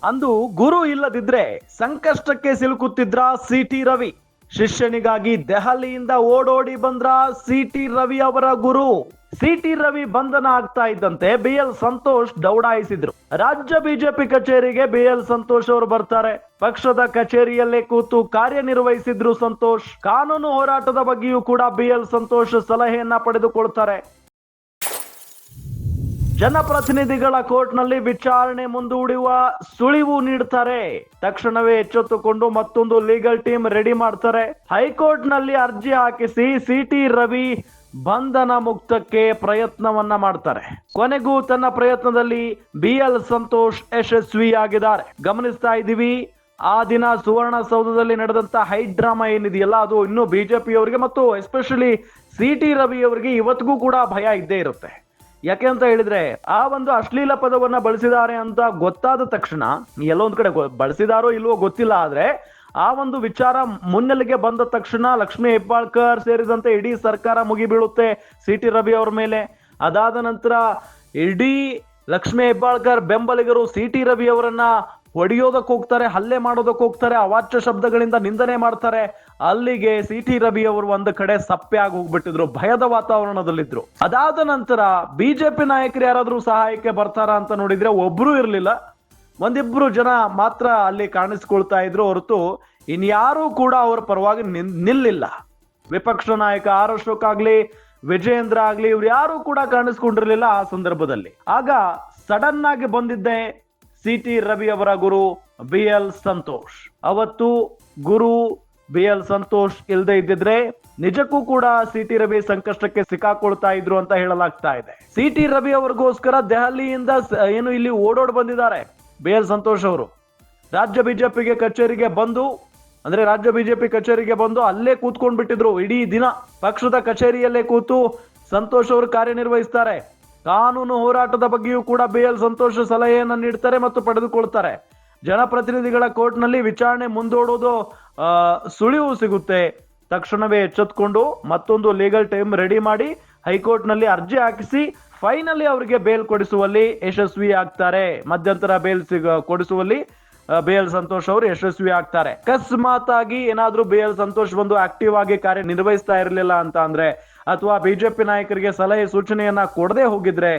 ಅಂದು ಗುರು ಇಲ್ಲದಿದ್ರೆ ಸಂಕಷ್ಟಕ್ಕೆ ಸಿಲುಕುತ್ತಿದ್ರ ಸಿಟಿ ರವಿ. ಶಿಷ್ಯನಿಗಾಗಿ ದೆಹಲಿಯಿಂದ ಓಡೋಡಿ ಬಂದ್ರ ಸಿಟಿ ರವಿ ಅವರ ಗುರು. ಸಿಟಿ ರವಿ ಬಂಧನ ಆಗ್ತಾ ಇದ್ದಂತೆ ಬಿಎಲ್ ಸಂತೋಷ್ ದೌಡಾಯಿಸಿದ್ರು. ರಾಜ್ಯ ಬಿಜೆಪಿ ಕಚೇರಿಗೆ ಬಿಎಲ್ ಸಂತೋಷ್ ಅವರು ಬರ್ತಾರೆ. ಪಕ್ಷದ ಕಚೇರಿಯಲ್ಲೇ ಕೂತು ಕಾರ್ಯನಿರ್ವಹಿಸಿದ್ರು ಸಂತೋಷ್. ಕಾನೂನು ಹೋರಾಟದ ಬಗ್ಗೆಯೂ ಕೂಡ ಬಿಎಲ್ ಸಂತೋಷ್ ಸಲಹೆಯನ್ನ ಪಡೆದುಕೊಳ್ತಾರೆ. ಜನಪ್ರತಿನಿಧಿಗಳ ಕೋರ್ಟ್ನಲ್ಲಿ ವಿಚಾರಣೆ ಮುಂದೂಡುವ ಸುಳಿವು ನೀಡ್ತಾರೆ. ತಕ್ಷಣವೇ ಎಚ್ಚೆತ್ತುಕೊಂಡು ಮತ್ತೊಂದು ಲೀಗಲ್ ಟೀಮ್ ರೆಡಿ ಮಾಡ್ತಾರೆ. ಹೈಕೋರ್ಟ್ ನಲ್ಲಿ ಅರ್ಜಿ ಹಾಕಿಸಿ ಸಿಟಿ ರವಿ ಬಂಧನ ಮುಕ್ತಕ್ಕೆ ಪ್ರಯತ್ನವನ್ನ ಮಾಡ್ತಾರೆ. ಕೊನೆಗೂ ತನ್ನ ಪ್ರಯತ್ನದಲ್ಲಿ ಬಿಎಲ್ ಸಂತೋಷ್ ಯಶಸ್ವಿಯಾಗಿದ್ದಾರೆ. ಗಮನಿಸ್ತಾ ಇದ್ದೀವಿ, ಆ ದಿನ ಸುವರ್ಣಸೌಧದಲ್ಲಿ ನಡೆದಂತ ಹೈ ಡ್ರಾಮಾ ಏನಿದೆಯಲ್ಲ, ಅದು ಇನ್ನು ಬಿಜೆಪಿಯವರಿಗೆ ಮತ್ತು ಎಸ್ಪೆಷಲಿ ಸಿಟಿ ರವಿ ಅವರಿಗೆ ಇವತ್ತಿಗೂ ಕೂಡ ಭಯ ಇದ್ದೇ ಇರುತ್ತೆ. ಯಾಕೆ ಅಂತ ಹೇಳಿದ್ರೆ, ಆ ಒಂದು ಅಶ್ಲೀಲ ಪದವನ್ನ ಬಳಸಿದ್ದಾರೆ ಅಂತ ಗೊತ್ತಾದ ತಕ್ಷಣ, ಎಲ್ಲೊಂದ್ ಕಡೆ ಬಳಸಿದಾರೋ ಇಲ್ವೋ ಗೊತ್ತಿಲ್ಲ, ಆದ್ರೆ ಆ ಒಂದು ವಿಚಾರ ಮುನ್ನೆಲೆಗೆ ಬಂದ ತಕ್ಷಣ ಲಕ್ಷ್ಮೀ ಹೆಬ್ಬಾಳ್ಕರ್ ಸೇರಿದಂತೆ ಇಡೀ ಸರ್ಕಾರ ಮುಗಿಬೀಳುತ್ತೆ ಸಿಟಿ ರವಿ ಅವರ ಮೇಲೆ. ಅದಾದ ನಂತರ ಇಡೀ ಲಕ್ಷ್ಮೀ ಹೆಬ್ಬಾಳ್ಕರ್ ಬೆಂಬಲಿಗರು ಸಿಟಿ ರವಿ ಅವರನ್ನ ಹೊಡೆಯೋದಕ್ಕೆ ಹೋಗ್ತಾರೆ, ಹಲ್ಲೆ ಮಾಡೋದಕ್ಕೆ ಹೋಗ್ತಾರೆ, ಅವಾಚ್ಯ ಶಬ್ದಗಳಿಂದ ನಿಂದನೆ ಮಾಡ್ತಾರೆ. ಅಲ್ಲಿಗೆ ಸಿಟಿ ರವಿ ಅವರು ಒಂದು ಕಡೆ ಸಪ್ಪೆ ಆಗಿ ಹೋಗ್ಬಿಟ್ಟಿದ್ರು, ಭಯದ ವಾತಾವರಣದಲ್ಲಿದ್ರು. ಅದಾದ ನಂತರ ಬಿಜೆಪಿ ನಾಯಕರು ಯಾರಾದ್ರೂ ಸಹಾಯಕ್ಕೆ ಬರ್ತಾರ ಅಂತ ನೋಡಿದ್ರೆ ಒಬ್ರು ಇರ್ಲಿಲ್ಲ. ಒಂದಿಬ್ರು ಜನ ಮಾತ್ರ ಅಲ್ಲಿ ಕಾಣಿಸ್ಕೊಳ್ತಾ ಇದ್ರು ಹೊರತು ಇನ್ಯಾರೂ ಕೂಡ ಅವರ ಪರವಾಗಿ ನಿಲ್ಲಿಲ್ಲ. ವಿಪಕ್ಷ ನಾಯಕ ಆರ್ ಅಶೋಕ್ ಆಗ್ಲಿ, ವಿಜಯೇಂದ್ರ ಆಗ್ಲಿ, ಇವ್ರು ಯಾರು ಕೂಡ ಕಾಣಿಸ್ಕೊಂಡಿರ್ಲಿಲ್ಲ ಆ ಸಂದರ್ಭದಲ್ಲಿ. ಆಗ ಸಡನ್ ಆಗಿ ಬಂದಿದ್ದೆ ಸಿಟಿ ರವಿ ಅವರ ಗುರು ಬಿಎಲ್ ಸಂತೋಷ್. ಅವತ್ತು ಗುರು ಬಿಎಲ್ ಸಂತೋಷ್ ಇಲ್ಲದೆ ಇದ್ದಿದ್ರೆ ನಿಜಕ್ಕೂ ಕೂಡ ಸಿಟಿ ರವಿ ಸಂಕಷ್ಟಕ್ಕೆ ಸಿಕ್ಕಾಕೊಳ್ತಾ ಇದ್ರು ಅಂತ ಹೇಳಲಾಗ್ತಾ ಇದೆ. ಸಿಟಿ ರವಿ ಅವ್ರಿಗೋಸ್ಕರ ದೆಹಲಿಯಿಂದ ಏನು ಇಲ್ಲಿ ಓಡೋಡ್ ಬಂದಿದ್ದಾರೆ ಬಿಎಲ್ ಸಂತೋಷ್ ಅವರು. ರಾಜ್ಯ ಬಿಜೆಪಿ ಕಚೇರಿಗೆ ಬಂದು ಅಲ್ಲೇ ಕೂತ್ಕೊಂಡ್ ಬಿಟ್ಟಿದ್ರು. ಇಡೀ ದಿನ ಪಕ್ಷದ ಕಚೇರಿಯಲ್ಲೇ ಕೂತು ಸಂತೋಷ್ ಅವರು ಕಾರ್ಯನಿರ್ವಹಿಸ್ತಾರೆ. ಕಾನೂನು ಹೋರಾಟದ ಬಗ್ಗೆಯೂ ಕೂಡ ಬಿಎಲ್ ಸಂತೋಷ್ ಸಲಹೆಯನ್ನ ನೀಡ್ತಾರೆ ಮತ್ತು ಪಡೆದುಕೊಳ್ತಾರೆ. ಜನಪ್ರತಿನಿಧಿಗಳ ಕೋರ್ಟ್ ನಲ್ಲಿ ವಿಚಾರಣೆ ಮುಂದೂಡೋದು ಸುಳಿವು ಸಿಗುತ್ತೆ. ತಕ್ಷಣವೇ ಎಚ್ಚೆತ್ಕೊಂಡು ಮತ್ತೊಂದು ಲೀಗಲ್ ಟೈಮ್ ರೆಡಿ ಮಾಡಿ ಹೈಕೋರ್ಟ್ ನಲ್ಲಿ ಅರ್ಜಿ ಹಾಕಿಸಿ ಫೈನಲಿ ಅವರಿಗೆ ಬೇಲ್ ಕೊಡಿಸುವಲ್ಲಿ ಯಶಸ್ವಿ ಆಗ್ತಾರೆ. ಮಧ್ಯಂತರ ಬೇಲ್ ಕೊಡಿಸುವಲ್ಲಿ ಬಿಎಲ್ ಸಂತೋಷ್ ಅವರು ಯಶಸ್ವಿ ಆಗ್ತಾರೆ. ಅಕಸ್ಮಾತ್ ಆಗಿ ಏನಾದ್ರೂ ಬಿಎಲ್ ಸಂತೋಷ್ ಬಂದು ಆಕ್ಟಿವ್ ಆಗಿ ಕಾರ್ಯನಿರ್ವಹಿಸ್ತಾ ಇರಲಿಲ್ಲ ಅಂತ ಅಂದ್ರೆ, ಅಥವಾ ಬಿಜೆಪಿ ನಾಯಕರಿಗೆ ಸಲಹೆ ಸೂಚನೆಯನ್ನ ಕೊಡದೆ ಹೋಗಿದ್ರೆ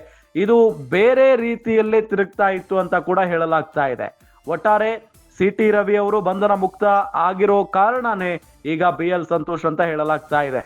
ಇದು ಬೇರೆ ರೀತಿಯಲ್ಲೇ ತಿರುಗ್ತಾ ಇತ್ತು ಅಂತ ಕೂಡ ಹೇಳಲಾಗ್ತಾ ಇದೆ. ಒಟ್ಟಾರೆ ಸಿಟಿ ರವಿ ಅವರು ಬಂಧನ ಮುಕ್ತ ಆಗಿರೋ ಕಾರಣನೇ ಈಗ ಬಿಎಲ್ ಸಂತೋಷ್ ಅಂತ ಹೇಳಲಾಗ್ತಾ ಇದೆ.